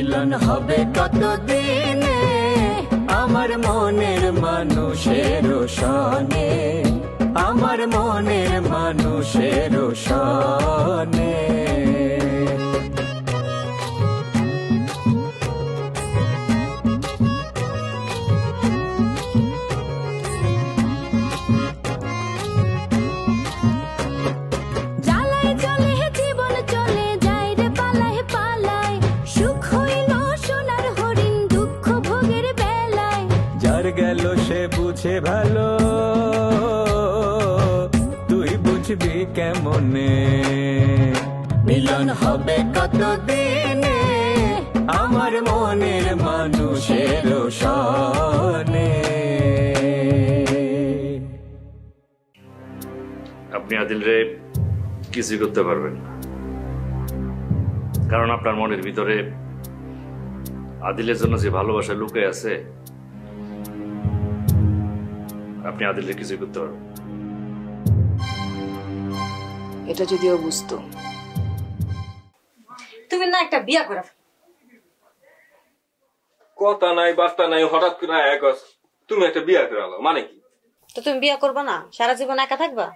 মিলন হবে কতদিনে আমার মনের মানুষের সনে, আমার মনের মানুষের সনে। গেল সে বুঝে ভালো, তুই বুঝবি কেমনে। মিলন হবে কতদিনে আমার মনের মানুষের সনে। আপনি আদিল রে কিছু করতে পারবেন না, কারণ আপনার মনের ভিতরে আদিলের জন্য যে ভালোবাসা লুকে আছে, আপনি আদিলের কিছু করতে পারবেন। এটা যদিও বুঝতো। তুমি না একটা বিয়া করে কথা নাই বার্তা নাই, হঠাৎ করে এক তুমি একটা বিয়া করে আলো মানে কি? তো তুমি বিয়া করবা না, সারা জীবন একা থাকবা?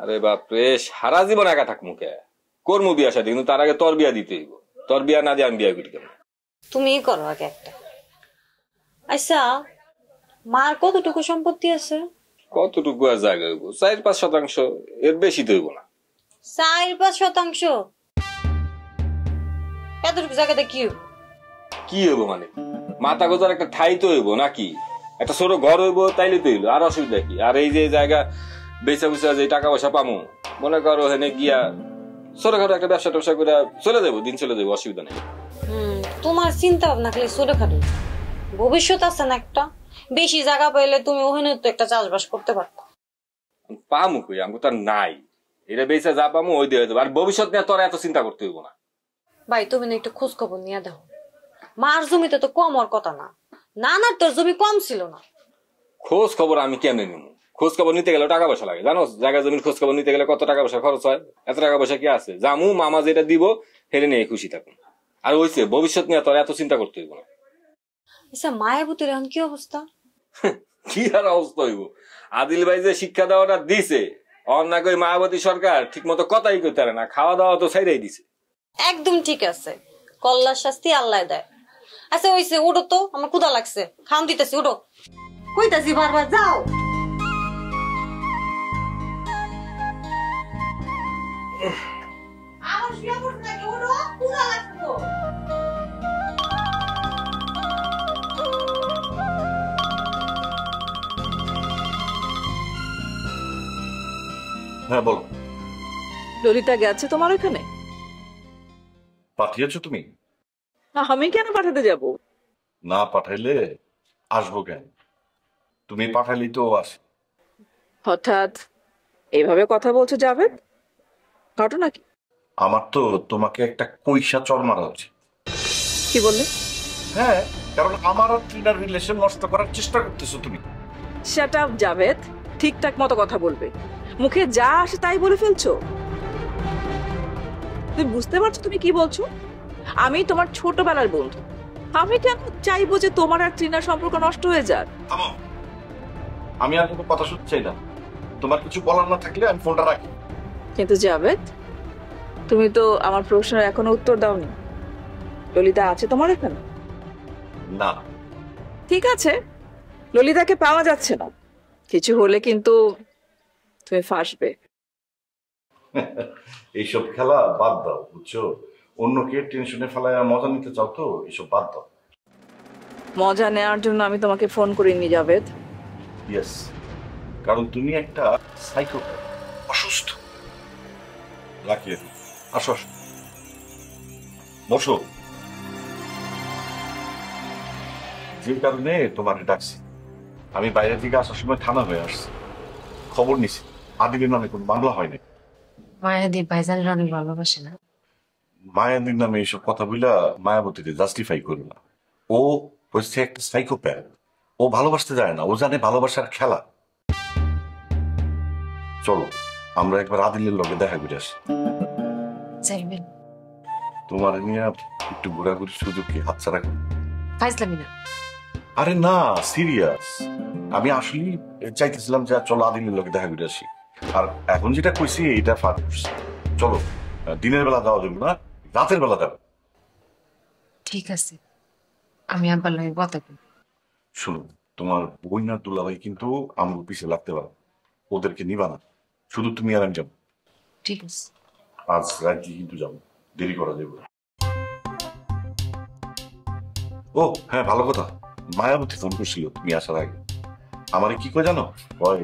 আরে বাপরে, সারা জীবন একা থাক মুখে করমু বিয়া শাদী, কিন্তু তার আগে তোর বিয়া দিতে হইব। তোর বিয়া না দিয়ে আমি বিয়া করি কেন? তুমিই করো আগে একটা। আচ্ছা, মার কতটুকু সম্পত্তি আছে? কতটুকু আর জায়গা হইব? 4-5%, এর বেশি তো হইব না। 4-5%? এতটুকু জায়গাতে কি হইব? কি হইব মানে? মাথা গোজার একটা ঠাই তো হইব নাকি? একটা ছোট ঘর হইব, তাইলে তো হইলো, আর অসুবিধা কি? আর এই যে জায়গা বেচা বুচা যে টাকা পয়সা পামু, মনে করো হেনে গিয়া ছোটখাটো একটা ব্যবসা টবসা করে চলে যাবো, দিন চলে যাবো, অসুবিধা নেই। তোমার চিন্তা ভাবনা খালি ছোটখাটো, ভবিষ্যৎ আছে না একটা। বেশি জায়গা পাইলে তুমি ওখানে তো একটা চাষবাস করতে পারতো। পামু কই, আমি তো নাই। এটা বেচা যা পামু ওই দিয়ে যাবো। আর ভবিষ্যৎ নিয়ে তোর এত চিন্তা করতে হইব না। ভাই তুমি না একটু খোঁজ খবর নিয়ে দাও। মার জমিতে তো কম ওর কথা না, নানার তোর জমি কম ছিল না। খোঁজ খবর আমি কেমনে নিব? খোঁজ খবর নিতে গেলে টাকা পয়সা লাগে, জানো? জায়গা জমির খোঁজ খবর নিতে গেলে কত টাকা পয়সা খরচ হয়? এত টাকা পয়সা কি আছে? জামু মামা যেটা দিব হেরে নিয়ে খুশি থাকুন। আর ওইছে ভবিষ্যৎ নিয়ে তোর এত চিন্তা করতে হইব না। আচ্ছা, মায়াবতীর এখন কি অবস্থা? কি আর অবস্থা হইব? আদিল ভাই যে শিক্ষা দেওয়াটা দিছে, অন্যায় কই মায়াবতী সরকার ঠিক মতো কথাই কইতে পারে না, খাওয়া দাওয়া তো ছাইড়াই দিছে। একদম ঠিক আছে, কল্যাণ শাস্তি আল্লাহ দেয়। আচ্ছা ওইছে, উঠো তো, আমার ক্ষুধা লাগছে, খাওন দিতেছি, উঠো। কইতাছি বারবার যাও। আমার শুয়ে পড়ছ নাকি? উঠো, ক্ষুধা লাগছে তো। হ্যাঁ বল। ললিতা গেছে তোমার ওখানে? পাঠিয়েছো তুমি? আমি কেন পাঠাতে যাব? না পাঠাইলে আসবো কেন? তুমি পাঠাইলেই তো আসে। হঠাৎ এইভাবে কথা বলছো জাভেদ, ঘটনা কি? আমার তো তোমাকে একটা কইসা চর মারা উচিত। কি বললে? হ্যাঁ, কারণ আমার আর ট্রিনার রিলেশন নষ্ট করার চেষ্টা করতেছো তুমি। শাট আপ জাভেদ, ঠিকঠাক মতো কথা বলবে। মুখে যা আসে তাই বলে ফেলছো। তুমি বুঝতে পারছো তুমি কি বলছো? আমি তোমার ছোটবেলার বন্ধু, আমি কেন চাইবো যে তোমার আর ট্রিনার সম্পর্ক নষ্ট হয়ে যাক? থামো, আমি আর কোনো কথা শুনতে চাই না। তোমার কিছু বলার না থাকলে আমি ফোনটা রাখি। কিন্তু জাভেদ, তুমি তো আমার প্রশ্নের এখনো উত্তর দাওনি। ললিতা আছে তোমার এখানে? না। ঠিক আছে, ললিতাকে পাওয়া যাচ্ছে না, কিছু হলে কিন্তু তুমি ফাঁসবে। এইসব খেলা বাদ দাও, বুঝছো? অন্যকে টেনশনে ফেলায় মজা নিতে চাও তো, এইসব বাদ দাও। মজা নেওয়ার জন্য আমি তোমাকে ফোন করিনি জাভেদ। ইয়েস, কারণ তুমি একটা সাইকোপ্যাথ, অসুস্থ। রাখিয়ে দিই, আসো আসো, বসো। যে কারণে তোমাকে ডাকছি, আমি বাইরে থেকে আসার সময় থানা হয়ে আসছি, খবর নিছি আদিলের নামে কোনো মামলা হয়নি। মায়াদি ভাইজানের অনেক ভালোবাসে না? মায়াদির নামে এইসব কথা বইলা মায়াবতীকে জাস্টিফাই করো না। ও হচ্ছে একটা সাইকোপ্যাথ, ও ভালোবাসতে যায় না, ও জানে ভালোবাসার খেলা। চলো আমরা একবার আদিলের লগে দেখা করে আসি। চাইবেন? তোমার নিয়ে একটু ঘোরাঘুরির সুযোগ কি হাতছাড়া করি? ফাইজলামি না। আরে না, সিরিয়াস। আমি আসলে চাইতেছিলাম যে চলো আদিলের লোকে দেখা করে আসি। আর এখন যেটা কইছি এটা ফাঁক করছি। চলো, দিনের বেলা যাওয়া যাবে না, রাতের বেলা যাবে। ঠিক আছে, আমি আব্বার লাগে কথা কই। শুনো, তোমার বইনার দুলাভাই কিন্তু আমার পিছিয়ে লাগতে পারে, ওদেরকে নিবা না, শুধু তুমি আর আমি যাবো। ঠিক আছে। আজ রাত্রি কিন্তু যাবো, দেরি করা যাবে। ও হ্যাঁ, ভালো কথা, মায়াবতী ফোন করছিল তুমি আসার আগে। আমার কি কয় জানো,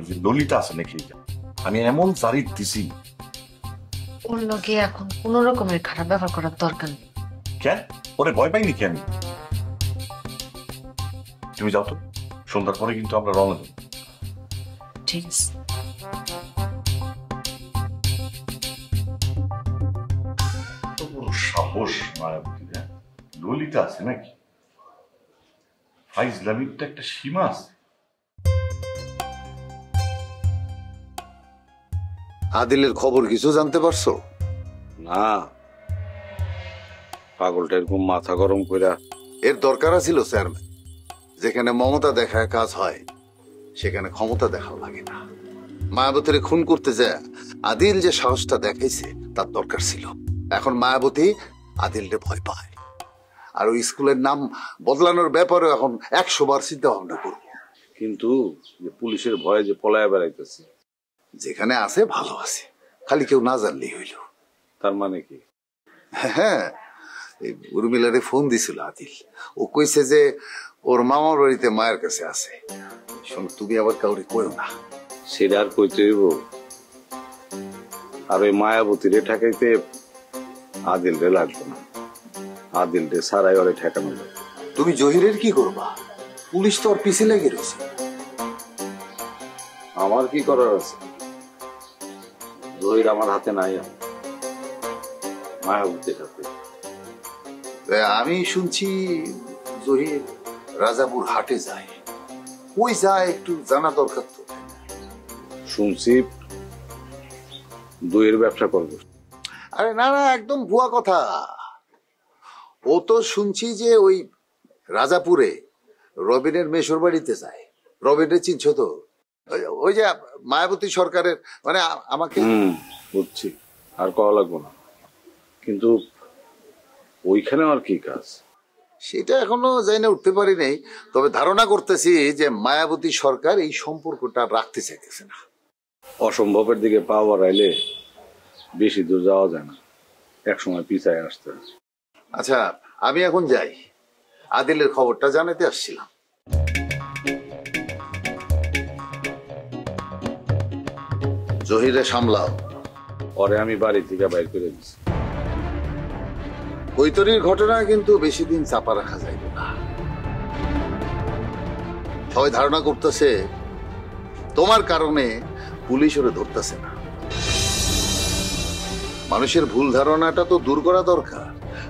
যে ললিতা আছে নাকি, আমি এমন জারি দিছি। ওর লগে এখন কোন রকমের খারাপ ব্যবহার করার দরকার নেই। কেন? ওরে ভয় পাইনি কি আমি? তুমি যাও তো, সন্ধ্যার পরে কিন্তু আমরা রওনা দেব। ঠিক আছে। সাহস মায়াবতী, ললিতা আছে নাকি? ইসলামিক তো একটা সীমা আছে। আদিলের খবর কিছু জানতে পারছো? না, পাগলটা এরকম মাথা গরম কইরা। এর দরকার ছিল চেয়ারম্যান। যেখানে মমতা দেখায় কাজ হয় সেখানে ক্ষমতা দেখাও লাগে না। মায়াবতীর খুন করতে যায় আদিল যে সাহসটা দেখাইছে তার দরকার ছিল। এখন মায়াবতী আদিলরে ভয় পায়, আর ওই স্কুলের নাম বদলানোর ব্যাপারে এখন 100 বার চিন্তা ভাবনা করবো। কিন্তু পুলিশের ভয়ে যে পলায়া বেড়াইতেছে। যেখানে আছে ভালো আছে, খালি কেউ না জানলেই হইল। তার মানে কি? হ্যাঁ, এই উর্মিলারে ফোন দিছিল আদিল। ও কইছে যে ওর মামার বাড়িতে মায়ের কাছে আছে। শোন, তুমি আবার কাউরে কইও না। সেটা আর কইতে হইব? আর ওই মায়াবতীরে ঠেকাইতে আদিল রে লাগবে না, আদিল রে সারাই ওরে ঠেকানো যাবে। তুমি জহিরের কি করবা? পুলিশ তো ওর পিছে লেগে রয়েছে। আমার কি করার আছে? জহির আমার হাতে নাই, মায়াবতীর হাতে। আমি শুনছি জহির রাজাপুর হাটে যায়। ওই যায়, একটু জানা দরকার তো। শুনছি দইয়ের ব্যবসা করবো। আরে না না, একদম ভুয়া কথা। ও তো শুনছি যে ওই রাজাপুরে রবিনের মেশর বাড়িতে যায়। রবিনের চিনছো তো? ওই যে মায়াবতী সরকারের, মানে আমাকে। বুঝছি, আর কওয়া লাগবো না। কিন্তু ওইখানে আর কি কাজ সেটা এখনো যাই না, উঠতে পারি নাই। তবে ধারণা করতেছি যে মায়াবতী সরকার এই সম্পর্কটা রাখতে চাইতেছে না। অসম্ভবের দিকে পা বাড়াইলে বেশি দূর যাওয়া যায় না, একসময় পিছায় আসতে হয়। আচ্ছা, আমি এখন যাই, আদিলের খবরটা জানাতে আসছিলাম। জহিরে সামলাও। পরে আমি বাড়ি থেকে বাইর করে দিচ্ছি। কৈতরীর ঘটনা কিন্তু বেশি দিন চাপা রাখা যাইবে না। সবাই ধারণা করতেছে তোমার কারণে পুলিশ ওরে ধরতেছে না। মানুষের ভুল ধারণাটা তো দূর করা দরকার।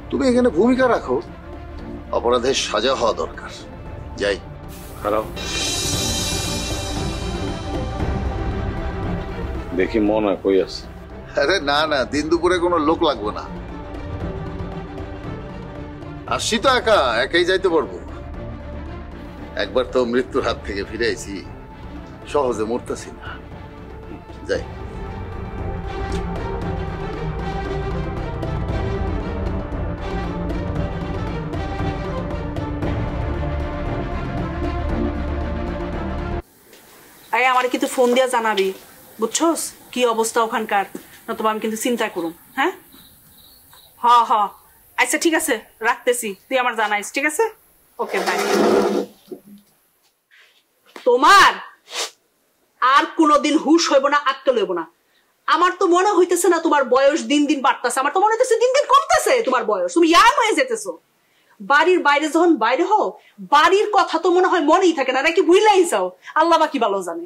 তুমি এখানে ভূমিকা রাখো, অপরাধের সাজা হওয়া দরকার। যাই। খারাপ দেখি মনে কই আছে। আরে না না, দিন দুপুরে কোনো লোক লাগবে না। আসছি তো একাই যাইতে পারবো। একবার তো মৃত্যুর হাত থেকে ফিরে আইছি, সহজে মরতেছি না। যাই। আরে আমার কিন্তু ফোন দিয়া জানাবি, বুঝছস কি অবস্থা ওখানকার, নতুবা আমি কিন্তু চিন্তা করুম। হ্যাঁ হ হ, আচ্ছা ঠিক আছে, রাখতেছি, তুই আমার জানাইস। ঠিক আছে, ওকে বাই। তোমার আর কোনোদিন হুশ হইব না, আটকে লইব না। আমার তো মনে হইতেছে না তোমার বয়স দিন দিন বাড়তেছে, আমার তো মনে হইতেছে দিন দিন কমতেছে তোমার বয়স। তুমি ইয়াং হয়ে যেতেছো। বাড়ির বাইরে যখন বাইরে হও, বাড়ির কথা তো মনে হয় মনেই থাকে না, নাকি ভুইলাই যাও? আল্লাহ বাকি ভালো জানে।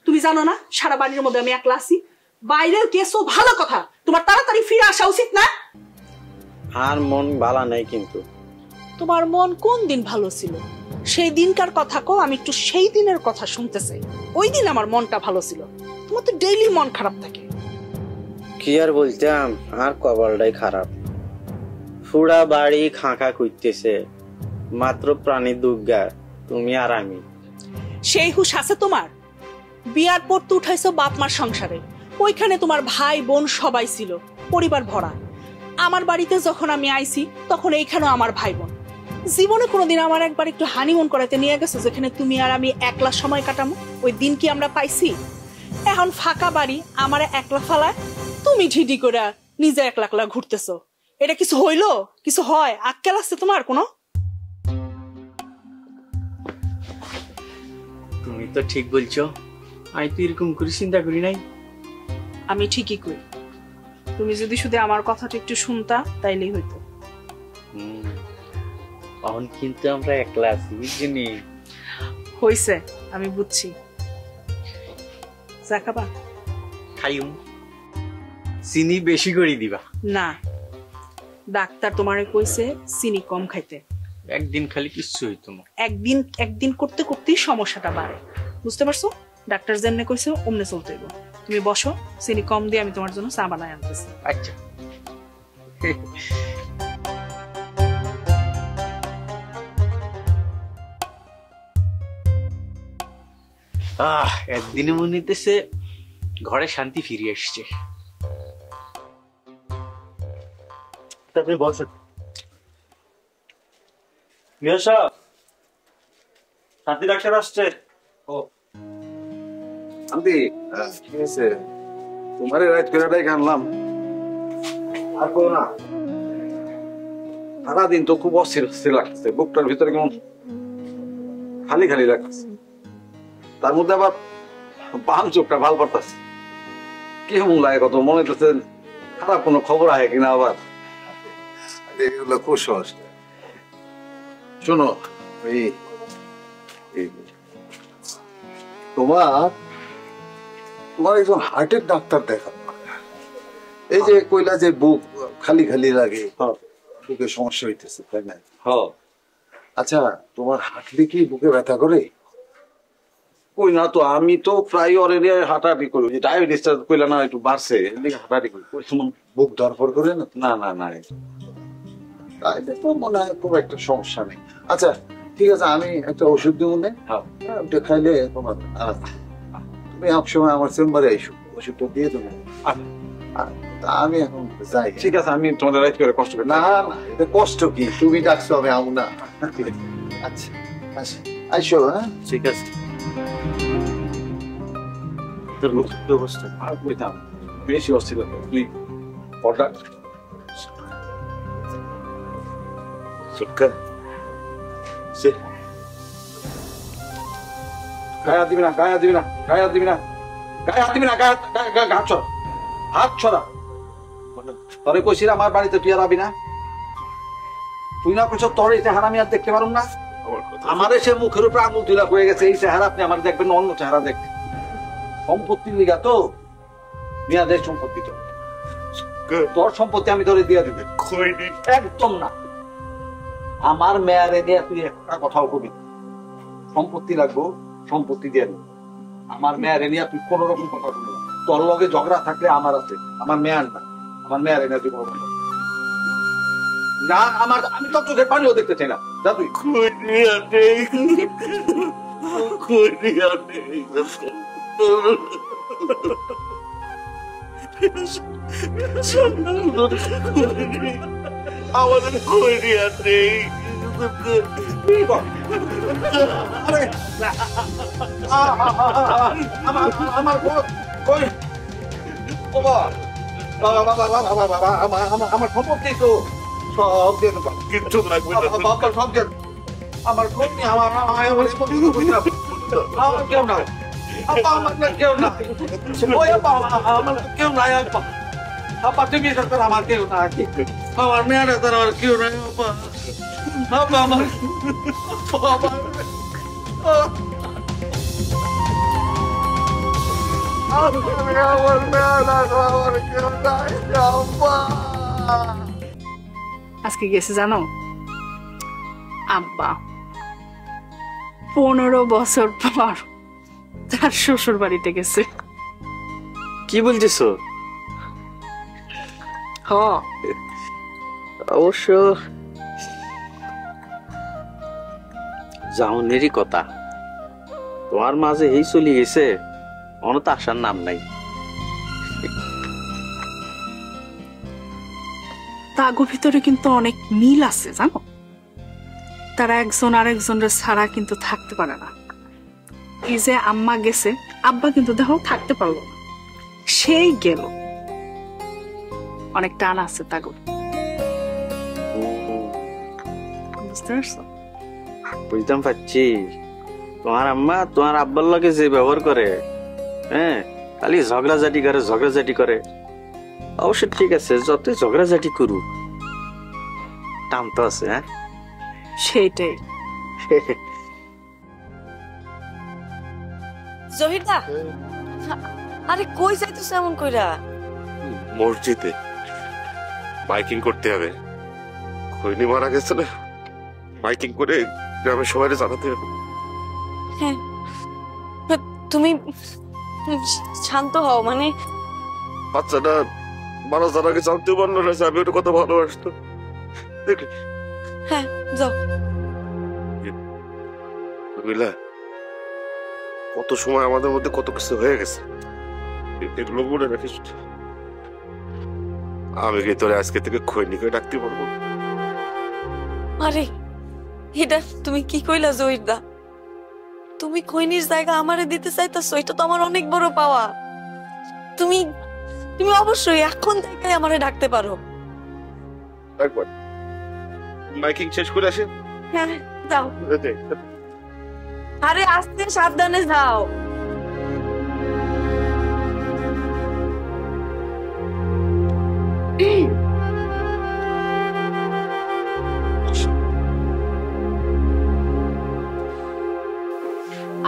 তুমি জানো না সারা বাড়ির মধ্যে আমি একলা আছি? বাইরের কেসও ভালো কথা, তোমার তাড়াতাড়ি ফিরে আসা উচিত না? আর মন ভালো নাই। কিন্তু তোমার মন কোন দিন ভালো ছিল? সেই দিনকার কথা কও, আমি একটু সেই দিনের কথা শুনতে চাই। ওই দিন আমার মনটা ভালো ছিল। তোমার তো ডেইলি মন খারাপ থাকে। কি আর বলতাম, আর কপালটাই খারাপ। ফুড়া বাড়ি খাঁকা করতেছে, মাত্র প্রাণী দুর্গা তুমি আর আমি। সেই হুশ আছে তোমার? বিয়ার পর তো উঠাইছো বাপ মার সংসারে, ওইখানে তোমার ভাই বোন সবাই ছিল, পরিবার ভরা। আমার বাড়িতে যখন আমি আইছি তখন এইখানেও আমার ভাই বোন। জীবনে কোনোদিন আমার একবার একটু হানিমুন করাতে নিয়ে গেছো যেখানে তুমি আর আমি একলা সময় কাটামো? ওই দিন কি আমরা পাইছি? এখন ফাঁকা বাড়ি আমার একলা ফালায় তুমি ঢিডি করে নিজে একলা একলা ঘুরতেছো। এটা কিছু হইলো? কিছু হয়? আক্কেল আছে তোমার কোনো? তুমি তো ঠিক বলছো, আমি তো এরকম করে চিন্তা করি নাই। আমি ঠিকই করি, তুমি যদি শুধু আমার কথাটা একটু শুনতা তাইলেই হইতো। এখন কিন্তু আমরা একলা আছি, বুঝছিনি? হইছে, আমি বুঝছি। চা খাবা? খাইম, চিনি বেশি করে দিবা। না, ডাক্তার তোমারে কইছে চিনি কম খাইতে। একদিন খালি কিচ্ছু হইতো না। একদিন করতে করতেই সমস্যাটা বাড়ে, বুঝতে পারছো? ডাক্তার যেমনে কইছে অমনে চলতে হইব। তুমি বসো, চিনি কম দিয়ে আমি তোমার জন্য চা বানায় আনতেছি। আচ্ছা। একদিনে মনে হইতেছে ঘরে শান্তি ফিরে আসছে। আপনি বলছেন মিয়া সাহেব, শান্তি ডাক্তার আসছে। ও শান্তি, কি হয়েছে? তোমার রাইট করে আনলাম। আর করো না, সারাদিন তো খুব অস্থির অস্থির লাগছে, বুকটার ভিতরে কেমন খালি খালি লাগছে। তার মধ্যে আবার বাম চোখটা ভাল পড়তেছে, কেমন লাগে কত, মনে হচ্ছে খারাপ কোনো খবর আহে কিনা। আবার এগুলো খুব সহজ। শোনো, তোমার একজন হার্টের ডাক্তার দেখানো। এই যে কইলা যে বুক খালি খালি লাগে, বুকে সমস্যা হইতেছে, তাই না? আচ্ছা, তোমার হাঁটলে কি বুকে ব্যথা করে? কই না তো, আমি তো প্রায় ওর এরিয়ায় হাঁটাহাঁটি করি। ডায়াবেটিসটা কইলা না একটু বাড়ছে, হাঁটাহাঁটি করি। বুক ধরফর করে না? না না না, তাইলে তো মনে হয় খুব একটা সমস্যা নেই। আচ্ছা ঠিক আছে, আমি একটা ওষুধ দিব না, ওটা খাইলে তোমার আরাম। তুমি একসময় আমার চেম্বারে আইসো, ওষুধটা দিয়ে দেবো। আমি এখন যাই। ঠিক আছে, আমি তোমাদের রাইট করে কষ্ট করি না। না, এটা কষ্ট কি? তুমি ডাকছো, আমি আমু না। আচ্ছা আচ্ছা, আইসো। হ্যাঁ ঠিক আছে। তোর ব্যবস্থা আর কইতাম বেশি অস্থির, তুই পড়া সুটকা সে গায়ে দিবি না, গায়ে দিবি না, গায়ে দিবি না, গায়ে হাত দিবি না, গায়ে হাত ছড়া, হাত ছড়া। তোরে কইছিলাম আমার বাড়িতে তুই আর আবি না। তুই না কইছ তোর এই চেহারা আমি আর দেখতে পারুম না। আমার সে মুখের উপর আঙুল তুলা হয়ে গেছে, এই চেহারা আপনি আমার দেখবেন, অন্য চেহারা দেখবেন। সম্পত্তির লিগা তো, মেয়াদের সম্পত্তি তো, তোর সম্পত্তি আমি তোরে দিয়ে দিবে। একদম না, আমার মেয়ারে দিয়ে তুই একটা কথাও কবি। সম্পত্তি লাগবো, সম্পত্তি দিয়ে দেবো। আমার মেয়ারে নিয়ে তুই কোন রকম কথা বলবি না। তোর লগে ঝগড়া থাকলে আমার আছে, আমার মেয়ার না। আমার মেয়ারে নিয়ে তুই বলবো না। আমার আমি তো চোখের পানিও দেখতে চাই না। যা তুই। আমাদের কইরিয়া নেই। আমার সম্পত্তি তো সব কিচ্ছু লাগবে না। সব আমার আমার কেউ না, আমার কেউ না, আমার কেউ নাই। আপা তুমি আমার কেউ না, আমার মেয়েরা তার আমার কেউ নাই। আপা আমার আজকে গেছে জানো আব্বা, 15 বছর পর তার শ্বশুর বাড়িতে গেছে। কি বলছিস? অবশ্য যাওনেরই কথা, তোমার মাঝে এই চলে গেছে, অনত আসার নাম নাই। তাগো ভিতরে কিন্তু অনেক মিল আছে জানো, তারা একজন আরেকজনের ছাড়া কিন্তু থাকতে পারে না। এই যে আম্মা গেছে, আব্বা কিন্তু দেখো থাকতে পারলো না, সেই গেল। অনেক টান আছে তাগো, বুঝতে পারছো? বুঝতাম পাচ্ছি, তোমার আম্মা তোমার আব্বার লগে যে ব্যবহার করে, হ্যাঁ, খালি ঝগড়াঝাটি করে। অবশ্য ঠিক আছে, যতই ঝগড়াঝাটি করুক, টান তো আছে। হ্যাঁ, সেইটাই। জহিরদা, আরে কই যাইতেছ এমন কইরা? মসজিদে মাইকিং করতে হবে। খৈনি মারা গেছে না, মাইকিং করে গ্রামের সবাই জানাতে হবে। হ্যাঁ, তুমি শান্ত হও। মানে বাচ্চাটা মারা যাওয়ার আগে জানতে পারলো না যে আমি ওটা কত ভালোবাসতো। হ্যাঁ, যাও। বুঝলা, কত সময় আমাদের মধ্যে কত কিছু হয়ে গেছে, এগুলো মনে রাখিস। আমি কি তোরে আজকে থেকে খৈনি করে ডাকতে পারবো? আরে এটা তুমি কি কইলা জহিরদা? তুমি খৈনির জায়গা আমারে দিতে চাইতাছো, এটা তো আমার অনেক বড় পাওয়া। তুমি তুমি অবশ্যই এখন থেকে আমারে ডাকতে পারো। একবার মাইকিং শেষ করে আসেন। হ্যাঁ, যাও। আরে আস্তে সাবধানে যাও।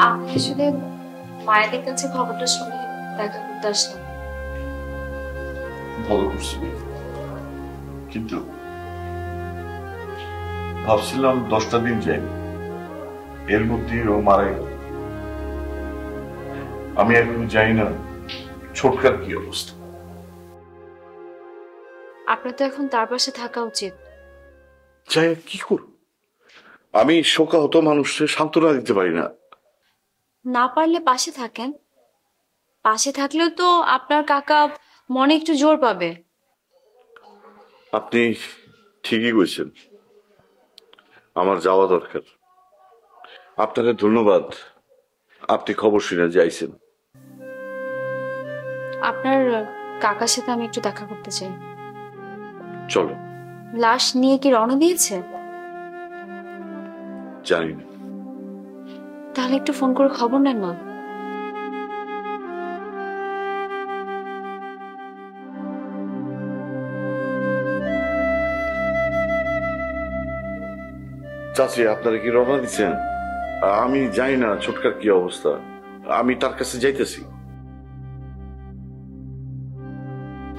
আমি আসলে মায়েদের কাছে খবরটা শুনে দেখা করতে আসলাম। ভালো করছি, কিন্তু ভাবছিলাম 10টা দিন যাই, এর মধ্যে ও মারা গেল। আমি এখন যাই না ছোটকার কি অবস্থা। আপনার তো এখন তার পাশে থাকা উচিত। যাই কি করব, আমি শোকাহত মানুষকে সান্ত্বনা দিতে পারি না। না পারলে পাশে থাকেন, পাশে থাকলেও তো আপনার কাকা মনে একটু জোর পাবে। আপনি ঠিকই কইছেন, আমার যাওয়া দরকার। আপনাকে ধন্যবাদ, আপনি খবর শুনে যাইছেন। আপনার কাকার সাথে আমি একটু দেখা করতে চাই। চলো। লাশ নিয়ে কি রওনা দিয়েছে? জানি না। তাহলে একটু ফোন করে খবর নেন না। চাচি, আপনারা কি রওনা দিচ্ছেন? আমি জানি না ছোটকার কি অবস্থা, আমি তার কাছে যাইতেছি।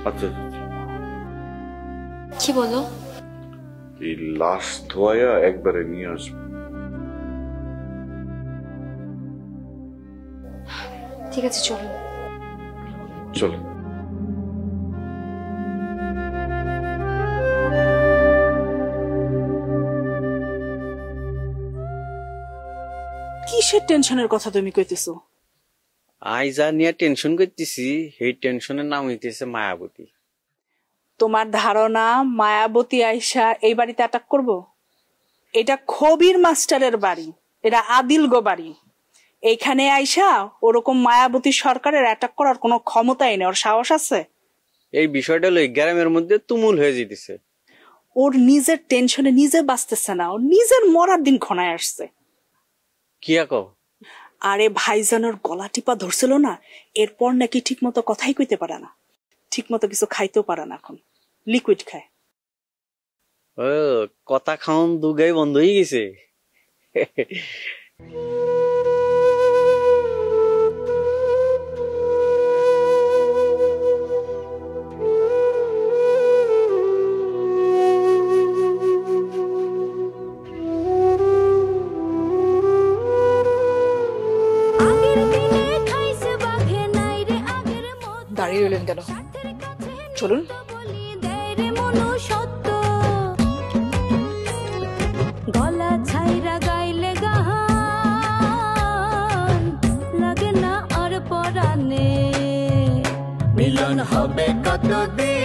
আচ্ছা, কি বলো? এই লাশ ধোয়া একবারে নিয়ে আসবো। ঠিক আছে, চলো। চলো। কিসের টেনশনের কথা তুমি কইতেছো? আই যা নিয়ে টেনশন করতেছি, সেই টেনশনের নাম হইতেছে মায়াবতী। তোমার ধারণা মায়াবতী আইসা এই বাড়িতে অ্যাটাক করব? এটা খবির মাস্টারের বাড়ি, এটা আদিল গো বাড়ি। এইখানে আইসা ওরকম মায়াবতী সরকারের অ্যাটাক করার কোনো ক্ষমতাই নেই, ওর সাহস আছে? এই বিষয়টা হলো গ্রামের মধ্যে তুমুল হয়ে যেতেছে। ওর নিজের টেনশনে নিজে বাঁচতেছে না, ওর নিজের মরার দিন ঘনায় আসছে। কি আকো? আরে ভাইজানোর গলা টিপা ধরছিল না, এরপর নাকি ঠিক মতো কথাই কইতে পারে না, ঠিক মতো কিছু খাইতেও পারে না, এখন লিকুইড খায়। ও, কথা খাওন দুগাই বন্ধ হয়ে গেছে। দাঁড়িয়ে রইলেন কেন? চলুন। গলা ছাইরা গাইলে গান লাগে না আর পরানে মিলন হবে কতদিন